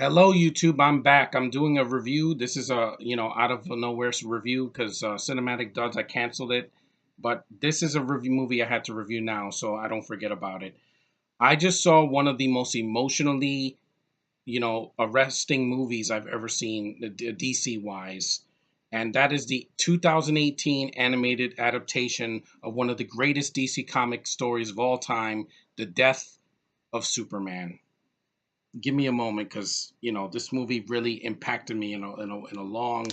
Hello, YouTube. I'm back. I'm doing a review. This is a out of nowhere review because Cinematic Duds I canceled it, but this is a review movie I had to review now, so I don't forget about it. I just saw one of the most emotionally arresting movies I've ever seen, DC wise, and that is the 2018 animated adaptation of one of the greatest DC comic stories of all time, The Death of Superman. Give me a moment because this movie really impacted me in a long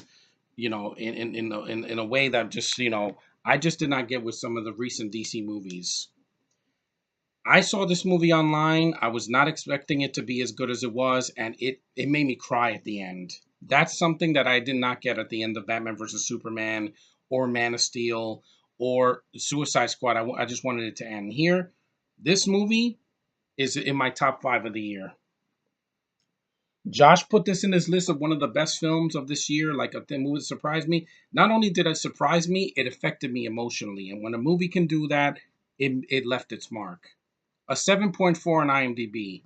in a way that just I just did not get with some of the recent DC movies. I saw this movie online. I was not expecting it to be as good as it was, and it made me cry at the end. That's something that I did not get at the end of Batman versus Superman or Man of Steel or Suicide Squad. I just wanted it to end here. This movie is in my top five of the year. Josh put this in his list of one of the best films of this year, like a movie that surprised me. Not only did it surprise me, it affected me emotionally. And when a movie can do that, it left its mark. A 7.4 on IMDb.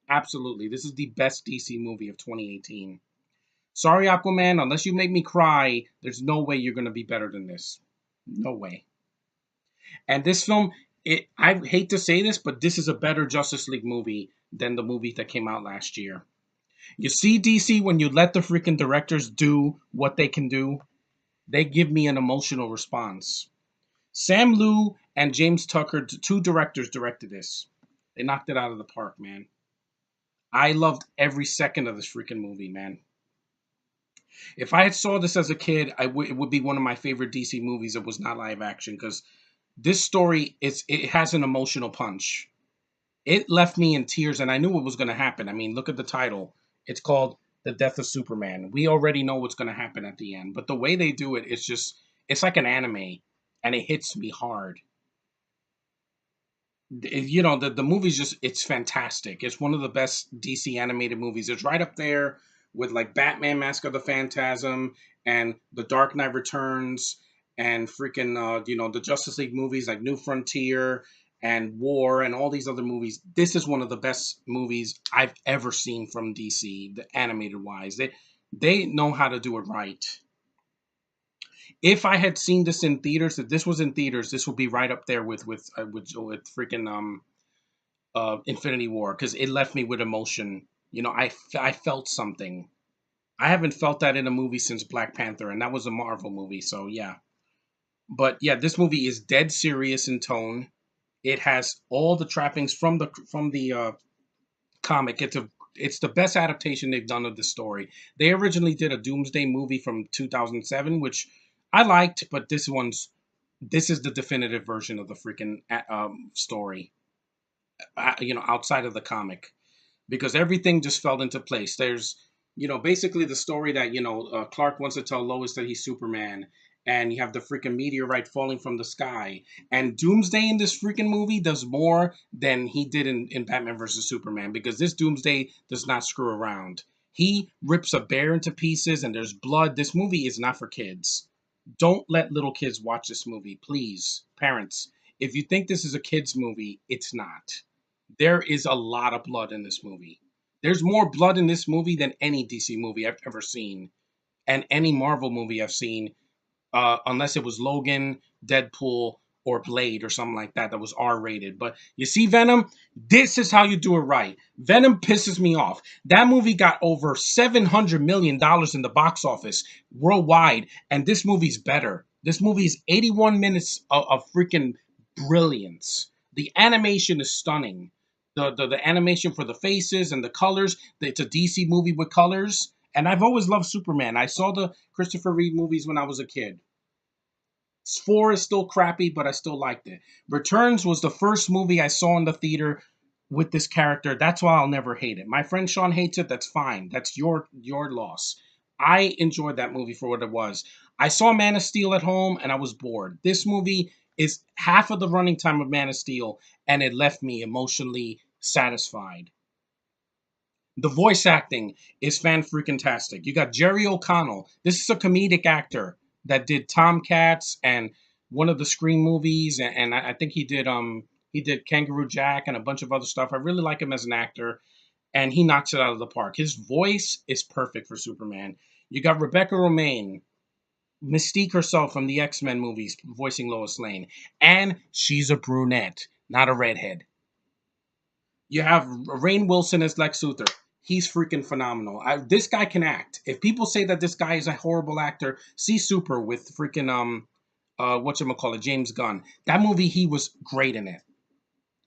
Absolutely. This is the best DC movie of 2018. Sorry, Aquaman, unless you make me cry, there's no way you're going to be better than this. No way. And this film, I hate to say this, but this is a better Justice League movie than the movie that came out last year. You see, DC, when you let the freaking directors do what they can do, they give me an emotional response. Sam Liu and James Tucker, two directors, directed this. They knocked it out of the park, man. I loved every second of this freaking movie, man. If I had saw this as a kid, it would be one of my favorite DC movies. It was not live action because this story it has an emotional punch. It left me in tears, and I knew what was going to happen. I mean, look at the title. It's called The Death of Superman. We already know what's going to happen at the end, but the way they do it, it's like an anime, and it hits me hard. The movie's it's fantastic. It's one of the best DC animated movies. It's right up there with like Batman Mask of the Phantasm and The Dark Knight Returns and freaking the Justice League movies like New Frontier and War and all these other movies. This is one of the best movies I've ever seen from DC, the animated wise. They know how to do it right. If I had seen this in theaters, if this was in theaters, this would be right up there with freaking Infinity War because it left me with emotion. I felt something. I haven't felt that in a movie since Black Panther, and that was a Marvel movie. So yeah, but yeah, this movie is dead serious in tone. It has all the trappings from the comic. It's the best adaptation they've done of the story. They originally did a Doomsday movie from 2007, which I liked, but this is the definitive version of the freaking story. Outside of the comic, because everything just fell into place. There's, basically the story that, Clark wants to tell Lois that he's Superman, and you have the freaking meteorite falling from the sky. And Doomsday in this freaking movie does more than he did in Batman versus Superman, because this Doomsday does not screw around. He rips a bear into pieces, and there's blood. This movie is not for kids. Don't let little kids watch this movie, please. Parents, if you think this is a kids movie, it's not. There is a lot of blood in this movie. There's more blood in this movie than any DC movie I've ever seen, and any Marvel movie I've seen, unless it was Logan, Deadpool, or Blade or something like that was R rated. But you see, Venom, this is how you do it right. Venom pisses me off. That movie got over $700 million in the box office worldwide, and this movie's better. This movie is 81 minutes of freaking brilliance. The animation is stunning. The animation for the faces and the colors. It's a DC movie with colors. And I've always loved Superman. I saw the Christopher Reeve movies when I was a kid. 4 is still crappy, but I still liked it. Returns was the first movie I saw in the theater with this character. That's why I'll never hate it. My friend Sean hates it. That's fine. That's your loss. I enjoyed that movie for what it was. I saw Man of Steel at home and I was bored. This movie is half of the running time of Man of Steel, and it left me emotionally satisfied. The voice acting is fan freaking tastic. You got Jerry O'Connell. This is a comedic actor that did Tomcats and one of the Scream movies, and I think he did Kangaroo Jack and a bunch of other stuff. I really like him as an actor. and he knocks it out of the park. His voice is perfect for Superman. You got Rebecca Romaine, Mystique herself from the X-Men movies, voicing Lois Lane, and she's a brunette, not a redhead. You have Rainn Wilson as Lex Luthor. He's freaking phenomenal. This guy can act. If people say that this guy is a horrible actor, see Super with freaking whatchamacallit, James Gunn. That movie, he was great in it.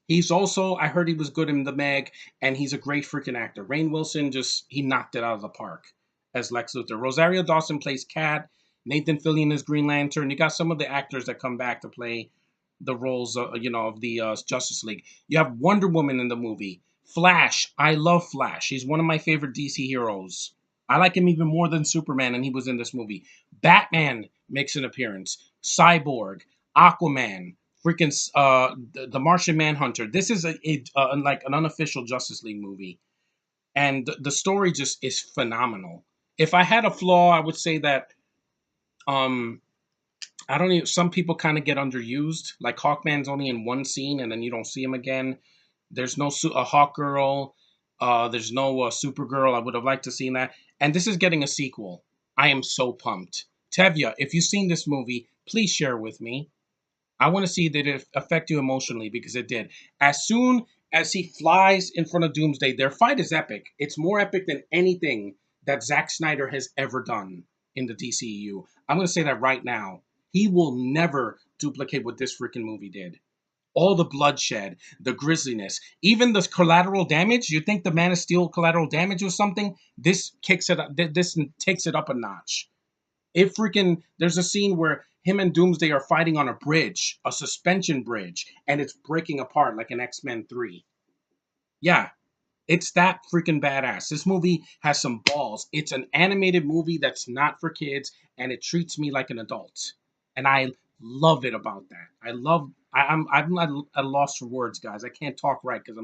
He's also, I heard he was good in The Meg, and he's a great freaking actor. Rainn Wilson he knocked it out of the park as Lex Luthor. Rosario Dawson plays Cat. Nathan Fillion is Green Lantern. You got some of the actors that come back to play the roles, of the Justice League. You have Wonder Woman in the movie. Flash. I love Flash. He's one of my favorite DC heroes. I like him even more than Superman, and he was in this movie. Batman makes an appearance. Cyborg. Aquaman, freaking the Martian Manhunter. This is like an unofficial Justice League movie, and the story just is phenomenal. If I had a flaw, I would say that um I don't even. Some people kind of get underused. Like Hawkman's only in one scene, and then you don't see him again. There's no a Hawk Girl. There's no Supergirl. I would have liked to see that. And this is getting a sequel. I am so pumped. Tevya, if you've seen this movie, please share with me. I want to see that it affect you emotionally because it did. As soon as he flies in front of Doomsday, their fight is epic. It's more epic than anything that Zack Snyder has ever done in the DCEU. I'm going to say that right now. He will never duplicate what this freaking movie did. All the bloodshed, the grisliness, even the collateral damage. You think the Man of Steel collateral damage was something? This kicks it up. This takes it up a notch. It freaking there's a scene where him and Doomsday are fighting on a bridge, a suspension bridge, and it's breaking apart like an X-Men 3. Yeah, it's that freaking badass. This movie has some balls. It's an animated movie that's not for kids, and it treats me like an adult. And I love it about that. I'm at a loss for words, guys. I can't talk right because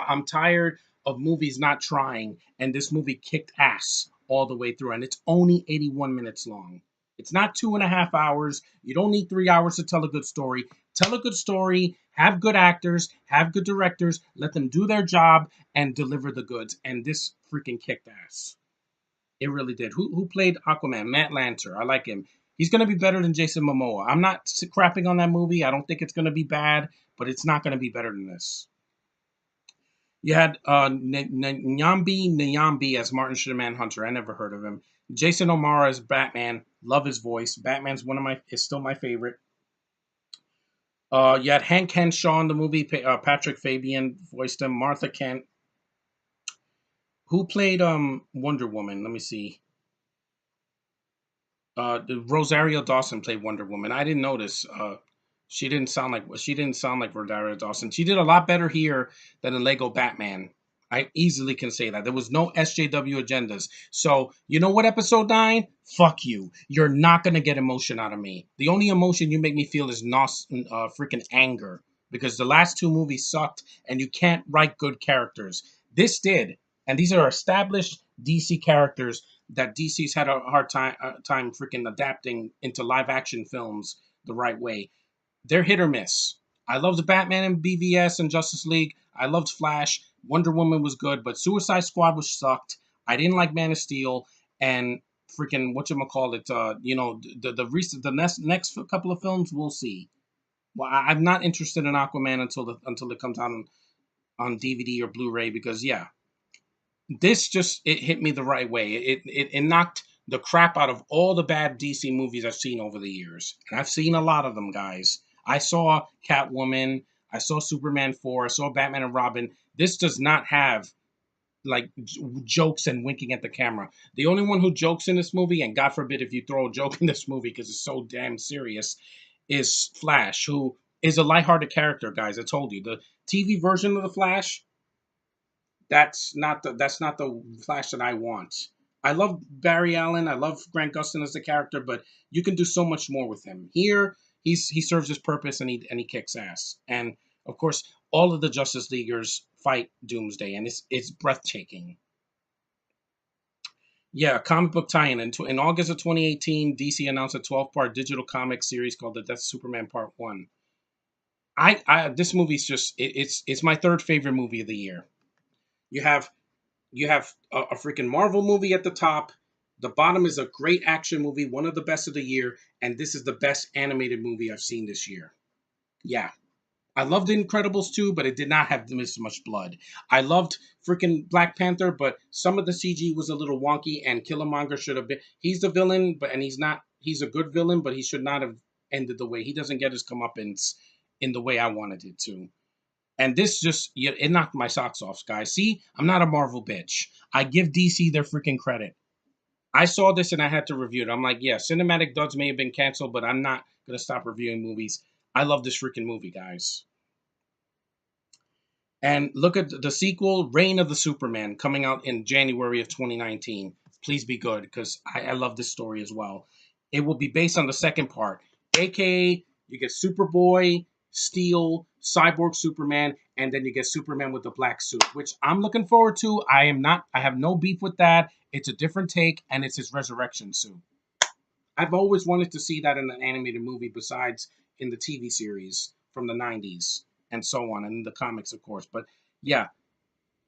I'm tired of movies not trying, and this movie kicked ass all the way through, and it's only 81 minutes long. It's not 2.5 hours. You don't need 3 hours to tell a good story. Tell a good story, have good actors, have good directors, let them do their job, and deliver the goods. And this freaking kicked ass. It really did. Who played Aquaman? Matt Lanter. I like him. He's gonna be better than Jason Momoa. I'm not crapping on that movie. I don't think it's gonna be bad, but it's not gonna be better than this. You had Nyambi as Martin Sheen Manhunter. I never heard of him. Jason O'Mara as Batman. Love his voice. Batman's is still my favorite. You had Hank Henshaw in the movie. Patrick Fabian voiced him. Martha Kent. Who played Wonder Woman? Let me see. Rosario Dawson played Wonder Woman. I didn't notice. She didn't sound like Rosario Dawson. She did a lot better here than in Lego Batman. I easily can say that. There was no SJW agendas. So, you know what, episode 9? Fuck you. You're not going to get emotion out of me. The only emotion you make me feel is freaking anger. Because the last two movies sucked and you can't write good characters. This did. And these are established DC characters that DC's had a hard time freaking adapting into live action films the right way. They're hit or miss. I loved Batman and BVS and Justice League. I loved Flash. Wonder Woman was good, but Suicide Squad was sucked. I didn't like Man of Steel and freaking whatchamacallit, the next couple of films we'll see. Well, I'm not interested in Aquaman until it comes out on DVD or Blu-ray because yeah, this just it hit me the right way. It knocked the crap out of all the bad DC movies I've seen over the years, and I've seen a lot of them, guys. I saw Catwoman, I saw Superman 4, I saw Batman and Robin. This does not have like jokes and winking at the camera. The only one who jokes in this movie, and God forbid if you throw a joke in this movie because it's so damn serious, is Flash, who is a lighthearted character, guys. I told you the TV version of the Flash that's not the Flash that I want. I love Barry Allen. I love Grant Gustin as the character, but you can do so much more with him. Here, he serves his purpose and he kicks ass. And of course, all of the Justice Leaguers fight Doomsday, and it's breathtaking. Yeah, comic book tie-in. In August of 2018, DC announced a 12-part digital comic series called The Death of Superman Part One. This movie's just it's my third favorite movie of the year. You have a freaking Marvel movie at the top. The bottom is a great action movie, one of the best of the year, and this is the best animated movie I've seen this year. Yeah. I loved The Incredibles too, but it did not have this much blood. I loved freaking Black Panther, but some of the CG was a little wonky, and Killmonger should have been. He's the villain, but and he's not. He's a good villain, but he should not have ended the way he doesn't get his comeuppance in the way I wanted it to. And this just, yeah, it knocked my socks off, guys. See, I'm not a Marvel bitch. I give DC their freaking credit. I saw this and I had to review it. I'm like, yeah, cinematic duds may have been canceled, but I'm not gonna stop reviewing movies. I love this freaking movie, guys. And look at the sequel, Reign of the Superman, coming out in January of 2019. Please be good, because I love this story as well. It will be based on the second part, aka you get Superboy, Steel, Cyborg Superman, and then you get Superman with the black suit, which I'm looking forward to. I am not. I have no beef with that. It's a different take, and it's his resurrection suit. I've always wanted to see that in an animated movie, besides in the TV series from the 90s and so on, and the comics, of course. But yeah,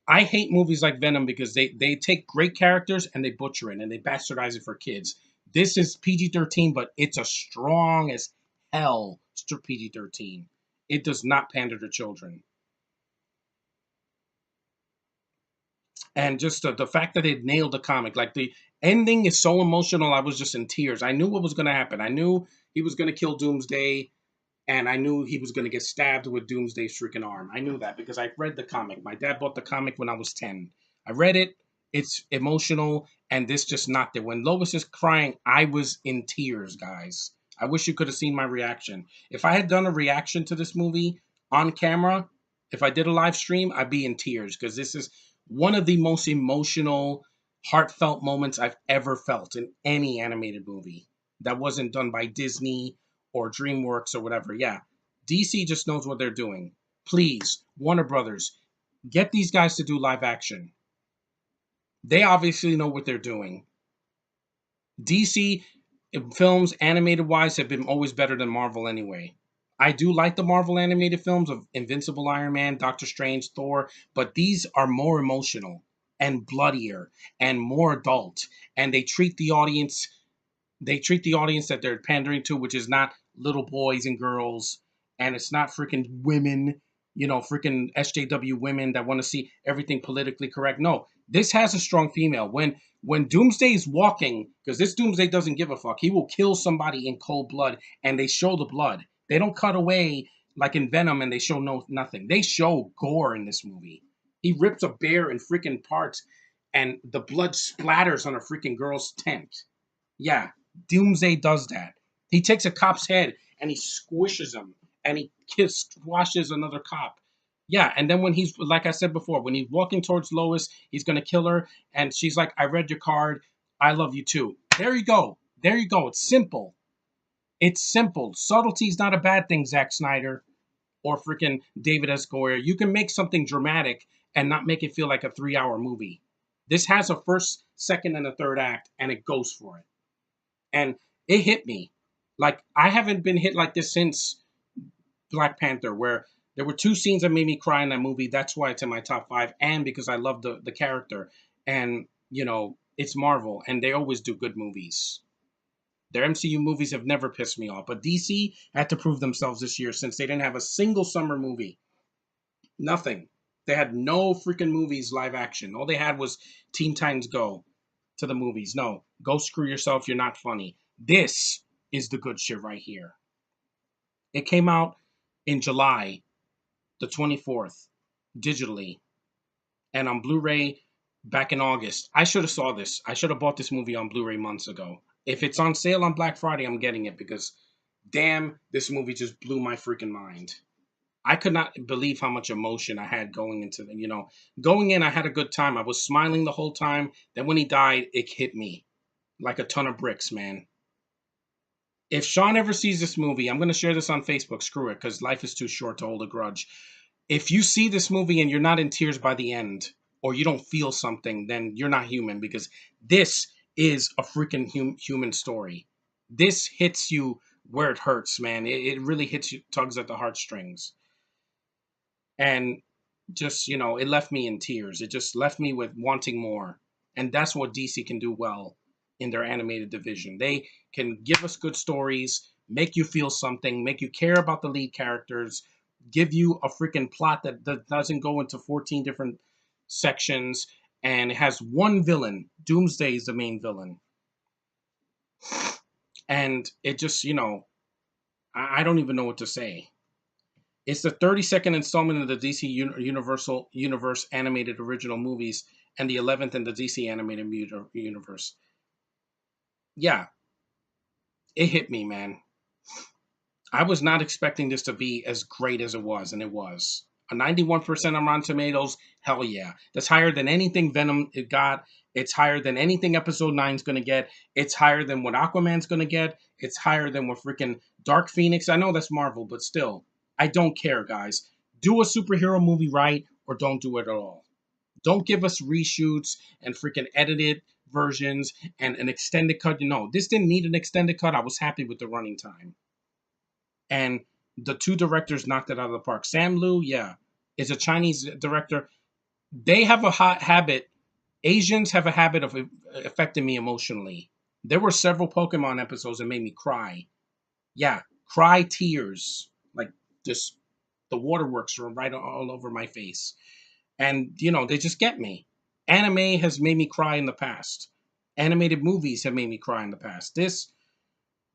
I hate movies like Venom because they take great characters and they butcher it and they bastardize it for kids. This is PG-13, but it's a strong as hell PG-13. It does not pander to children. And just the fact that it nailed the comic, like the ending is so emotional, I was just in tears. I knew what was going to happen. I knew he was going to kill Doomsday, and I knew he was going to get stabbed with Doomsday's freaking arm. I knew that because I read the comic. My dad bought the comic when I was 10. I read it. It's emotional, and this just knocked it. When Lois is crying, I was in tears, guys. I wish you could have seen my reaction. If I had done a reaction to this movie on camera, if I did a live stream, I'd be in tears because this is one of the most emotional, heartfelt moments I've ever felt in any animated movie that wasn't done by Disney or DreamWorks or whatever. Yeah, DC just knows what they're doing. Please, Warner Brothers, get these guys to do live action. They obviously know what they're doing. DC films, animated wise, have been always better than Marvel anyway. I do like the Marvel animated films of Invincible Iron Man, Doctor Strange, Thor, but these are more emotional and bloodier and more adult, and they treat the audience that they're pandering to, which is not little boys and girls, and it's not freaking women, freaking SJW women that want to see everything politically correct. No, this has a strong female. When Doomsday is walking, because this Doomsday doesn't give a fuck, he will kill somebody in cold blood, and they show the blood. They don't cut away like in Venom, and they show nothing. They show gore in this movie. He rips a bear in freaking parts, and the blood splatters on a freaking girl's tent. Yeah, Doomsday does that. He takes a cop's head and he squishes him and he squashes another cop. Yeah, and then when he's, like I said before, when he's walking towards Lois, he's gonna kill her, and she's like, "I read your card. I love you too." There you go. There you go. It's simple. It's simple. Subtlety is not a bad thing, Zack Snyder or freaking David S. Goyer. You can make something dramatic and not make it feel like a 3 hour movie. This has a first, second, and a third act, and it goes for it. And it hit me. Like I haven't been hit like this since Black Panther, where there were two scenes that made me cry in that movie. That's why it's in my top five, and because I love the character. And it's Marvel, and they always do good movies. Their MCU movies have never pissed me off, but DC had to prove themselves this year since they didn't have a single summer movie. Nothing. They had no freaking movies live action. All they had was Teen Titans Go to the movies. No, go screw yourself. You're not funny. This is the good shit right here. It came out in July the 24th, digitally, and on Blu-ray back in August. I should have saw this. I should have bought this movie on Blu-ray months ago. If it's on sale on Black Friday, I'm getting it because damn, this movie just blew my freaking mind. I could not believe how much emotion I had going into going in. I had a good time. I was smiling the whole time. Then when he died, it hit me like a ton of bricks, man. If Sean ever sees this movie, I'm going to share this on Facebook. Screw it, because life is too short to hold a grudge. If you see this movie and you're not in tears by the end, or you don't feel something, then you're not human, because this is a freaking human story. This hits you where it hurts, man. It really hits you, tugs at the heartstrings. And just, it left me in tears. It just left me with wanting more. And that's what DC can do well in their animated division. They can give us good stories, make you feel something, make you care about the lead characters, give you a freaking plot that doesn't go into 14 different sections, and it has one villain. Doomsday is the main villain. And it just, I don't even know what to say. It's the 32nd installment of the DC Universal Universe animated original movies and the 11th in the DC animated universe. Yeah, it hit me, man. I was not expecting this to be as great as it was, and it was. A 91% on Rotten Tomatoes, hell yeah. That's higher than anything Venom it got. It's higher than anything Episode 9 is going to get. It's higher than what Aquaman's going to get. It's higher than what freaking Dark Phoenix. I know that's Marvel, but still, I don't care, guys. Do a superhero movie right or don't do it at all. Don't give us reshoots and freaking edited versions and an extended cut. No, this didn't need an extended cut. I was happy with the running time. And the two directors knocked it out of the park. Sam Liu, yeah, is a Chinese director. They have a hot habit. Asians have a habit of affecting me emotionally. There were several Pokemon episodes that made me cry. Yeah, cry tears. Like just the waterworks were right all over my face. And they just get me. Anime has made me cry in the past. Animated movies have made me cry in the past. This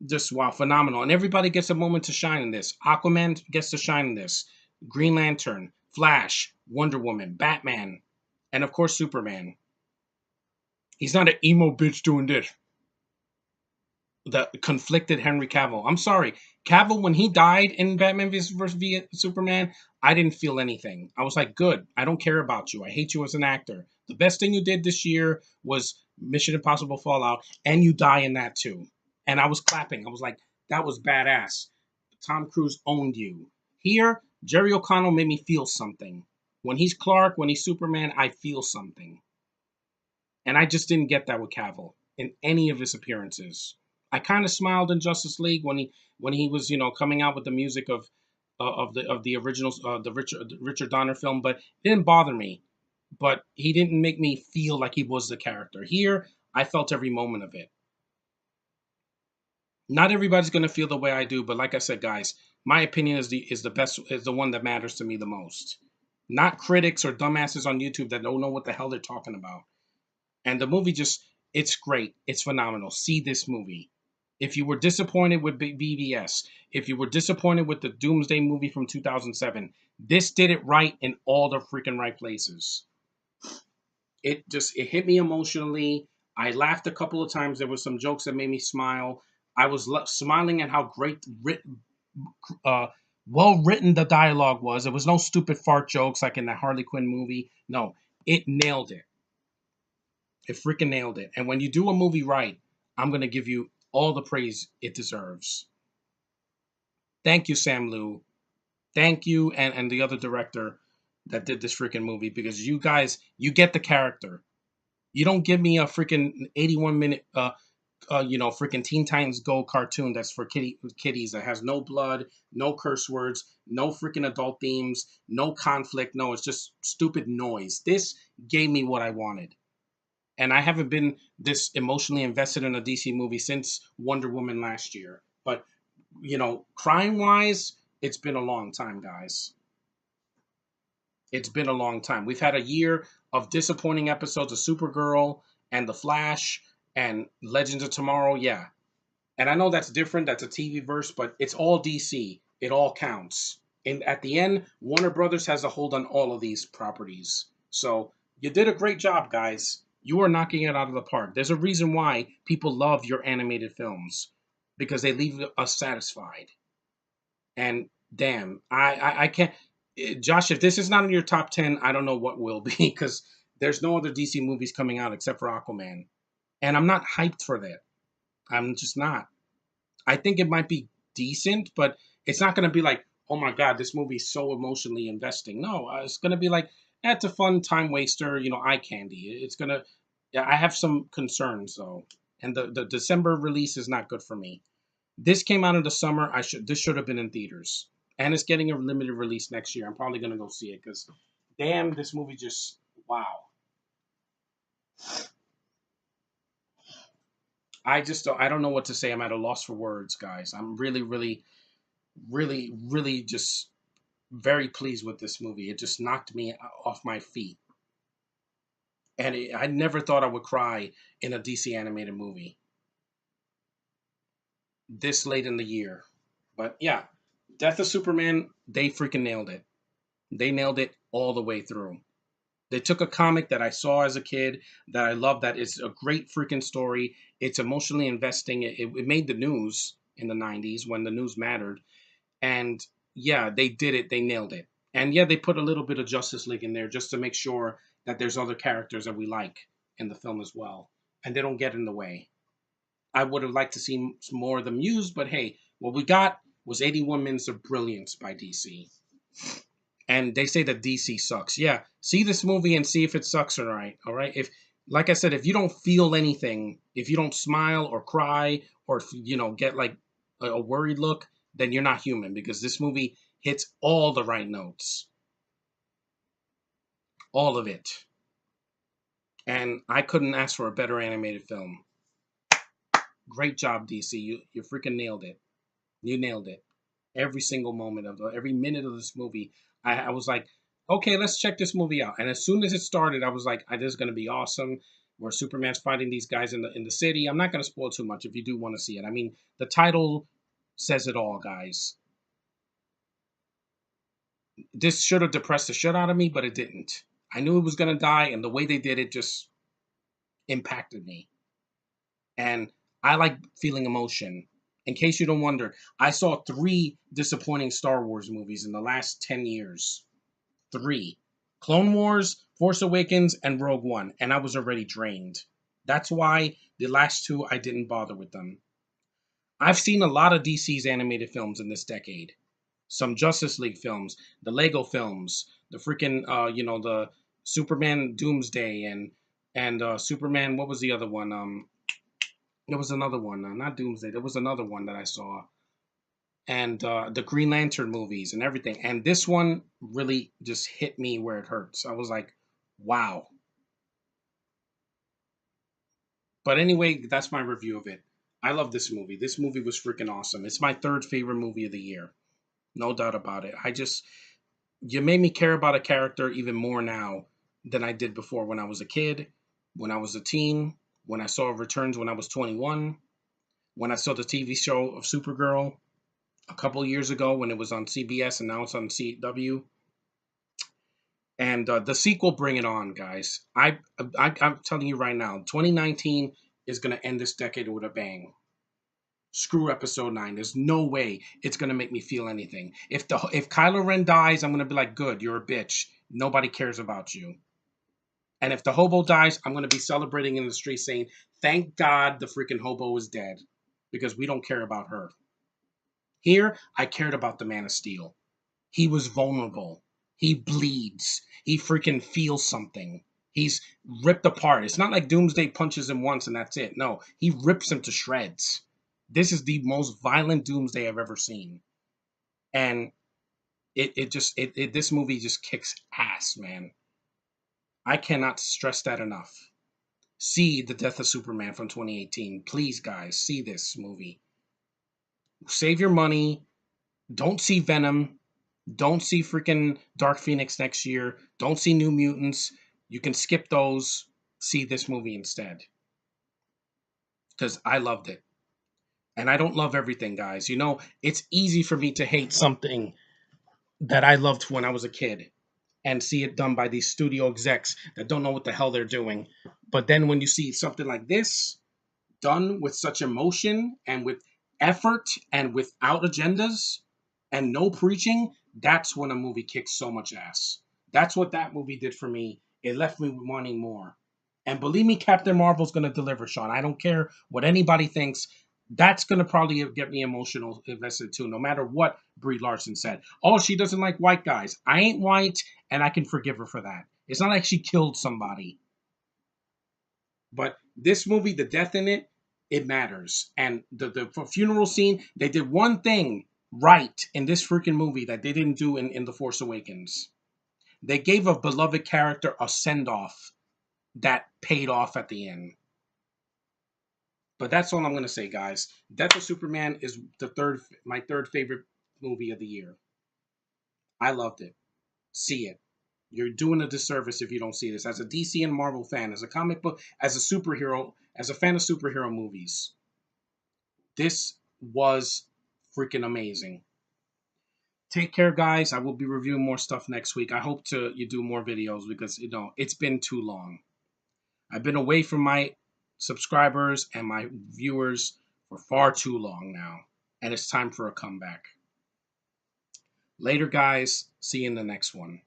just wow, phenomenal. And everybody gets a moment to shine in this. Aquaman gets to shine in this. Green Lantern, Flash, Wonder Woman, Batman, and of course Superman. He's not an emo bitch doing this. The conflicted Henry Cavill. I'm sorry, Cavill when he died in Batman vs Superman, I didn't feel anything. I was like, good. I don't care about you. I hate you as an actor. The best thing you did this year was Mission Impossible Fallout, and you die in that too. And I was clapping. I was like, that was badass. Tom Cruise owned you. Here, Jerry O'Connell made me feel something. When he's Clark, when he's Superman, I feel something. And I just didn't get that with Cavill in any of his appearances. I kind of smiled in Justice League when he was coming out with the music of the originals, the Richard Donner film, but it didn't bother me. But he didn't make me feel like he was the character. Here, I felt every moment of it. Not everybody's gonna feel the way I do, but like I said, guys, my opinion is the best, is the one that matters to me the most. Not critics or dumbasses on YouTube that don't know what the hell they're talking about. And the movie just, it's great. It's phenomenal. See this movie. If you were disappointed with BVS, if you were disappointed with the Doomsday movie from 2007, this did it right in all the freaking right places. It hit me emotionally. I laughed a couple of times. There were some jokes that made me smile. I was smiling at how great uh, well written the dialogue was. There was no stupid fart jokes like in the Harley Quinn movie. No, it nailed it. It freaking nailed it. And when you do a movie right, I'm going to give you all the praise it deserves. Thank you, Sam Liu. Thank you, and the other director that did this freaking movie, because you guys, you get the character. You don't give me a freaking 81 minute, freaking Teen Titans Go cartoon that's for kiddies that has no blood, no curse words, no freaking adult themes, no conflict. No, it's just stupid noise. This gave me what I wanted. And I haven't been this emotionally invested in a DC movie since Wonder Woman last year. But crime wise, it's been a long time, guys. It's been a long time. We've had a year of disappointing episodes of Supergirl and The Flash and Legends of Tomorrow. Yeah. And I know that's different. That's a TV verse, but it's all DC. It all counts. And at the end, Warner Brothers has a hold on all of these properties. So you did a great job, guys. You are knocking it out of the park. There's a reason why people love your animated films, because they leave us satisfied. And damn, I can't. Josh, if this is not in your top 10, I don't know what will be, because there's no other DC movies coming out except for Aquaman. And I'm not hyped for that. I'm just not. I think it might be decent, but it's not going to be like, oh my god, this movie's so emotionally investing. No, it's going to be like, it's a fun time waster, eye candy. It's gonna. Yeah, I have some concerns though, and the December release is not good for me. This came out in the summer. This should have been in theaters, and it's getting a limited release next year. I'm probably going to go see it because Damn, this movie just wow. I don't know what to say. I'm at a loss for words, guys. I'm really, really, really, really just very pleased with this movie. It just knocked me off my feet, and I never thought I would cry in a DC animated movie this late in the year. But yeah, Death of Superman, they freaking nailed it. They nailed it all the way through. They took a comic that I saw as a kid that I love. That it's a great freaking story. It's emotionally investing. It made the news in the '90s when the news mattered. And yeah, they did it. They nailed it. And yeah, they put a little bit of Justice League in there just to make sure that there's other characters that we like in the film as well, and they don't get in the way. I would have liked to see some more of them used, but hey, what we got was 81 minutes of brilliance by DC. And they say that DC sucks. Yeah, see this movie and see if it sucks or right. All right. If, like I said, if you don't feel anything, if you don't smile or cry or get like a worried look, then you're not human because this movie hits all the right notes, all of it. And I couldn't ask for a better animated film. Great job, DC. You freaking nailed it. You nailed it. Every single moment of every minute of this movie, I was like, okay, let's check this movie out. And as soon as it started, I was like, this is gonna be awesome. Where Superman's fighting these guys in the city. I'm not gonna spoil too much if you do want to see it. I mean, the title says it all, guys. This should have depressed the shit out of me, but it didn't. I knew it was gonna die, and the way they did it just impacted me. And I like feeling emotion. In case you don't wonder, I saw three disappointing Star Wars movies in the last 10 years. Three: Clone Wars, Force Awakens, and Rogue One, and I was already drained. That's why the last two I didn't bother with them. I've seen a lot of DC's animated films in this decade. Some Justice League films, the Lego films, the freaking the Superman Doomsday and Superman. What was the other one? There was another one, not Doomsday. There was another one that I saw, and the Green Lantern movies and everything. And this one really just hit me where it hurts. I was like, wow. But anyway, that's my review of it. I love this movie. This movie was freaking awesome. It's my third favorite movie of the year. No doubt about it. You made me care about a character even more now than I did before when I was a kid, when I was a teen, when I saw Returns when I was 21, when I saw the TV show of Supergirl a couple years ago when it was on CBS and now it's on CW. And the sequel, Bring It On, guys. I'm telling you right now, 2019 is going to end this decade with a bang. Screw episode 9. There's no way it's going to make me feel anything. If Kylo Ren dies, I'm going to be like, good, you're a bitch. Nobody cares about you. And if the hobo dies, I'm going to be celebrating in the street saying, thank God the freaking hobo is dead because we don't care about her. Here, I cared about the Man of Steel. He was vulnerable. He bleeds. He freaking feels something. He's ripped apart. It's not like Doomsday punches him once and that's it. No, he rips him to shreds. This is the most violent Doomsday I've ever seen. And this movie just kicks ass, man. I cannot stress that enough. See The Death of Superman from 2018. Please, guys, see this movie. Save your money. Don't see Venom. Don't see freaking Dark Phoenix next year. Don't see New Mutants. You can skip those. See this movie instead. Because I loved it. And I don't love everything, guys. It's easy for me to hate something that I loved when I was a kid and see it done by these studio execs that don't know what the hell they're doing. But then when you see something like this, done with such emotion and with effort and without agendas and no preaching, that's when a movie kicks so much ass. That's what that movie did for me. It left me wanting more. And believe me, Captain Marvel's going to deliver, Sean. I don't care what anybody thinks. That's going to probably get me emotional invested too, no matter what Brie Larson said. Oh, she doesn't like white guys. I ain't white, and I can forgive her for that. It's not like she killed somebody. But this movie, the death in it, it matters. And the funeral scene, they did one thing right in this freaking movie that they didn't do in The Force Awakens. They gave a beloved character a send off that paid off at the end. But that's all I'm gonna say, guys. Death of Superman is my third favorite movie of the year. I loved it. See it. You're doing a disservice if you don't see this. As a DC and Marvel fan, as a comic book, as a superhero, as a fan of superhero movies, this was freaking amazing. Take care, guys. I will be reviewing more stuff next week. I hope to you do more videos because it's been too long. I've been away from my subscribers and my viewers for far too long now, and it's time for a comeback. Later, guys. See you in the next one.